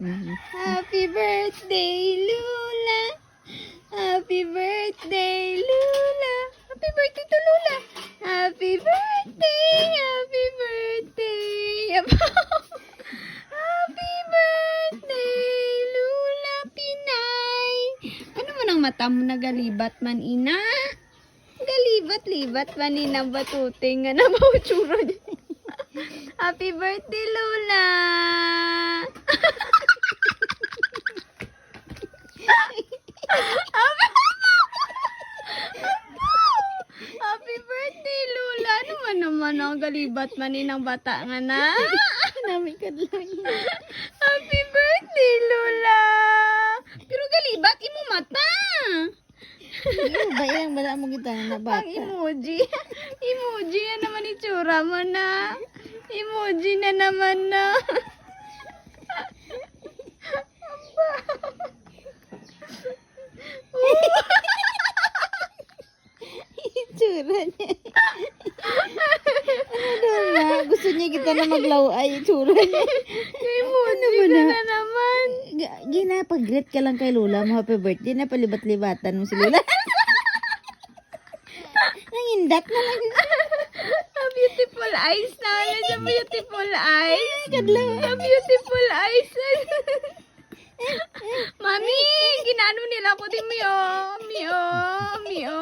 Happy birthday, Lula. Happy birthday, Lula. Happy birthday to Lula. Happy birthday, happy birthday. Happy birthday, Lula Pinay. Ano man ang mata mo nagalibat man, ina? Galibat-libat man, ina, batuting nga na mautsura niya. Happy birthday, Lula. Happy birthday, Lula. Ano man naman ang galibat man ng bata nga na. Namikad lang yun. Happy birthday, Lula. Pero galibat imo mata. Ano ba yan? Wala mo kita na Ang bata. emoji. Emoji na naman itsura mo na. Emoji na naman na. Itsura niya. Ano doon na? Gusto niya kita na maglaway. Itsura niya. Emoji ka na naman. Ginapag-greet ka lang kay Lola mo. Happy birthday. Napalibat-libatan mo si Lola. Nangindak na lang. A beautiful eyes na. Ano siya beautiful eyes? Kadlaw. A beautiful eyes. Mami, ginano nila ko di Mio. Mio. Mio.